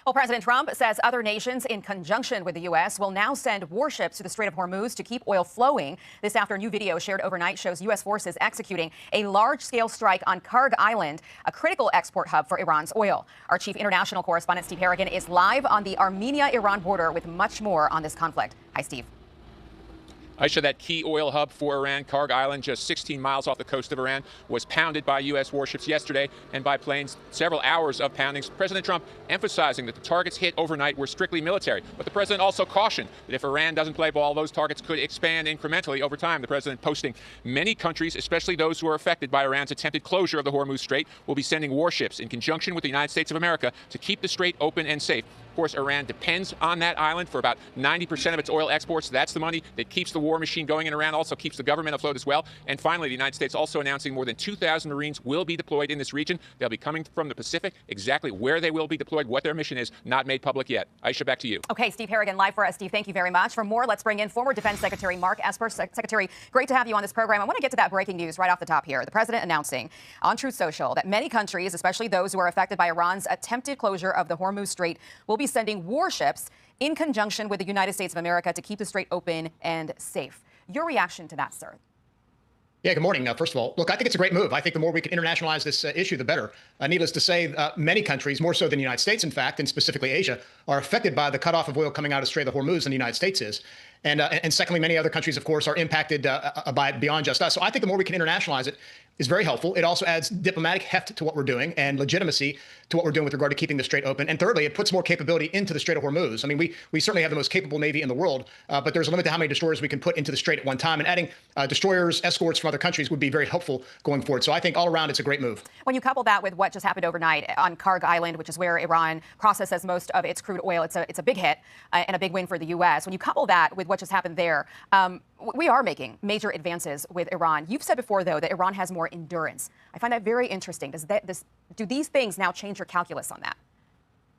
Well, President Trump says other nations, in conjunction with the U.S., will now send warships to the Strait of Hormuz to keep oil flowing. This after a new video shared overnight shows U.S. forces executing a large-scale strike on Karg Island, a critical export hub for Iran's oil. Our chief international correspondent, Steve Harrigan, is live on the Armenia-Iran border with much more on this conflict. Hi, Steve. Aisha, that key oil hub for Iran, Karg Island, just 16 miles off the coast of Iran, was pounded by U.S. warships yesterday and by planes. Several hours of poundings. President Trump emphasizing that the targets hit overnight were strictly military. But the president also cautioned that if Iran doesn't play ball, those targets could expand incrementally over time. The president posting many countries, especially those who are affected by Iran's attempted closure of the Hormuz Strait, will be sending warships in conjunction with the United States of America to keep the strait open and safe. Of course, Iran depends on that island for about 90% of its oil exports. That's the money that keeps the war machine going in Iran, also keeps the government afloat as well. And finally, the United States also announcing more than 2,000 Marines will be deployed in this region. They'll be coming from the Pacific. Exactly where they will be deployed, what their mission is, not made public yet. Aisha, back to you. Okay, Steve Harrigan, live for us. Steve, thank you very much. For more, let's bring in former Defense Secretary Mark Esper. Secretary, great to have you on this program. I want to get to that breaking news right off the top here. The president announcing on Truth Social that many countries, especially those who are affected by Iran's attempted closure of the Hormuz Strait, will be sending warships in conjunction with the United States of America to keep the strait open and safe. Your reaction to that, sir? Yeah, good morning. First of all, look, I think it's a great move. I think the more we can internationalize this issue, the better. Needless to say, many countries, more so than the United States, in fact, and specifically Asia, are affected by the cutoff of oil coming out of Strait of Hormuz than the United States is. And secondly, many other countries, of course, are impacted by it beyond just us. So I think the more we can internationalize it is very helpful. It also adds diplomatic heft to what we're doing and legitimacy to what we're doing with regard to keeping the strait open. And thirdly, it puts more capability into the Strait of Hormuz. I mean, we certainly have the most capable Navy in the world, but there's a limit to how many destroyers we can put into the strait at one time. And adding destroyers, escorts from other countries would be very helpful going forward. So I think all around, it's a great move. When you couple that with what just happened overnight on Karg Island, which is where Iran processes most of its crude oil, it's a big hit and a big win for the U.S. When you couple that with what just happened there, we are making major advances with Iran. You've said before, though, that Iran has more endurance. I find that very interesting. Do these things now change your calculus on that?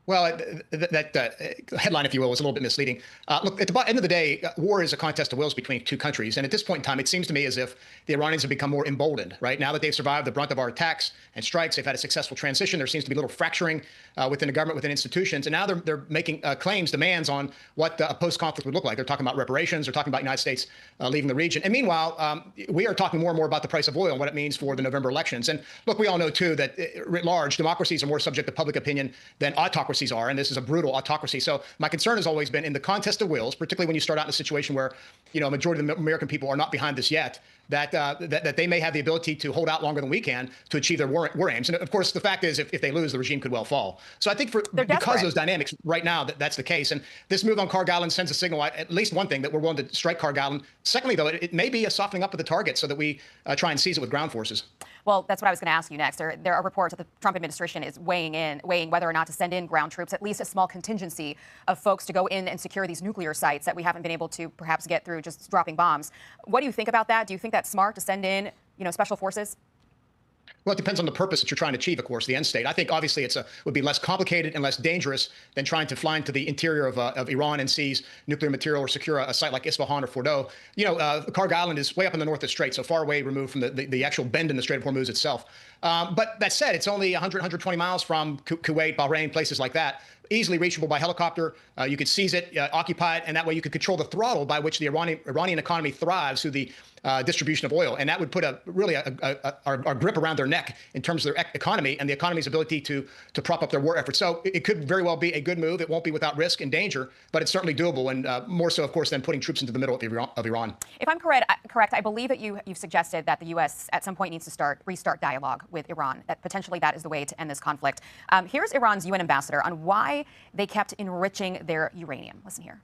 Well, that headline, if you will, was a little bit misleading. Look, at the end of the day, war is a contest of wills between two countries. And at this point in time, it seems to me as if the Iranians have become more emboldened, right? Now that they've survived the brunt of our attacks and strikes, they've had a successful transition. There seems to be a little fracturing within the government, within institutions. And now they're making claims, demands on what a post-conflict would look like. They're talking about reparations. They're talking about the United States leaving the region. And meanwhile, we are talking more and more about the price of oil and what it means for the November elections. And look, we all know, too, that writ large, democracies are more subject to public opinion than autocracies are, and this is a brutal autocracy. So my concern has always been in the contest of wills, particularly when you start out in a situation where, you know, a majority of the American people are not behind this yet, that they may have the ability to hold out longer than we can to achieve their war aims. And of course, the fact is, if they lose, the regime could well fall. So I think because of those dynamics right now, that's the case. And this move on Karg Island sends a signal, at least one thing, that we're willing to strike Karg Island. Secondly, though, it may be a softening up of the target so that we try and seize it with ground forces. Well, that's what I was going to ask you next. There are reports that the Trump administration is weighing whether or not to send in ground troops, at least a small contingency of folks to go in and secure these nuclear sites that we haven't been able to perhaps get through just dropping bombs. What do you think about that? Do you think that's smart to send in, special forces? Well, it depends on the purpose that you're trying to achieve, of course, the end state. I think obviously would be less complicated and less dangerous than trying to fly into the interior of Iran and seize nuclear material or secure a site like Isfahan or Fordow. Karg Island is way up in the north of the strait, so far away removed from the actual bend in the Strait of Hormuz itself. But that said, it's only 100, 120 miles from Kuwait, Bahrain, places like that. Easily reachable by helicopter. You could seize it, occupy it, and that way you could control the throttle by which the Iranian economy thrives through the distribution of oil. And that would put our grip around their neck in terms of their economy and the economy's ability to prop up their war efforts. So it could very well be a good move. It won't be without risk and danger, but it's certainly doable, and more so, of course, than putting troops into the middle of Iran. If I'm correct, I believe that you've suggested that the U.S. at some point needs to restart dialogue with Iran, that potentially that is the way to end this conflict. Here's Iran's UN ambassador on why they kept enriching their uranium. Listen here.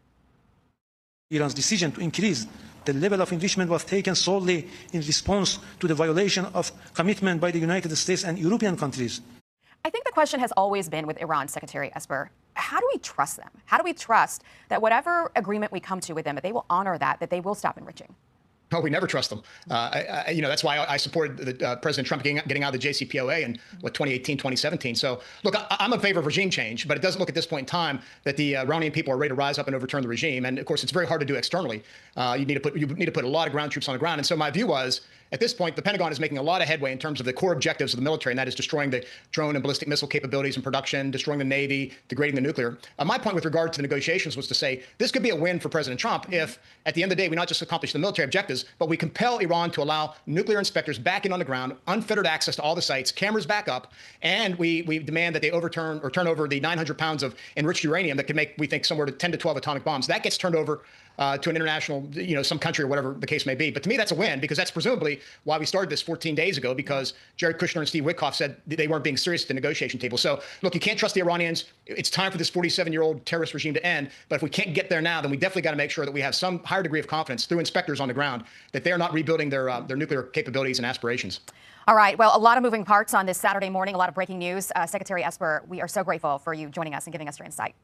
Iran's decision to increase the level of enrichment was taken solely in response to the violation of commitment by the United States and European countries. I think the question has always been with Iran, Secretary Esper, how do we trust them? How do we trust that whatever agreement we come to with them, that they will honor that they will stop enriching? No, we never trust them. That's why I supported President Trump getting out of the JCPOA in 2018, 2017. So, look, I'm in favor of regime change, but it doesn't look at this point in time that the Iranian people are ready to rise up and overturn the regime. And of course, it's very hard to do externally. You need to put a lot of ground troops on the ground. And so my view was, at this point, the Pentagon is making a lot of headway in terms of the core objectives of the military, and that is destroying the drone and ballistic missile capabilities and production, destroying the Navy, degrading the nuclear. My point with regard to the negotiations was to say this could be a win for President Trump if, at the end of the day, we not just accomplish the military objectives, but we compel Iran to allow nuclear inspectors back in on the ground, unfettered access to all the sites, cameras back up, and we demand that they overturn or turn over the 900 pounds of enriched uranium that could make, we think, somewhere to 10 to 12 atomic bombs. That gets turned over to an international, some country or whatever the case may be. But to me, that's a win, because that's presumably why we started this 14 days ago, because Jared Kushner and Steve Witkoff said they weren't being serious at the negotiation table. So, look, you can't trust the Iranians. It's time for this 47-year-old terrorist regime to end. But if we can't get there now, then we definitely got to make sure that we have some higher degree of confidence through inspectors on the ground that they are not rebuilding their nuclear capabilities and aspirations. All right. Well, a lot of moving parts on this Saturday morning, a lot of breaking news. Secretary Esper, we are so grateful for you joining us and giving us your insight.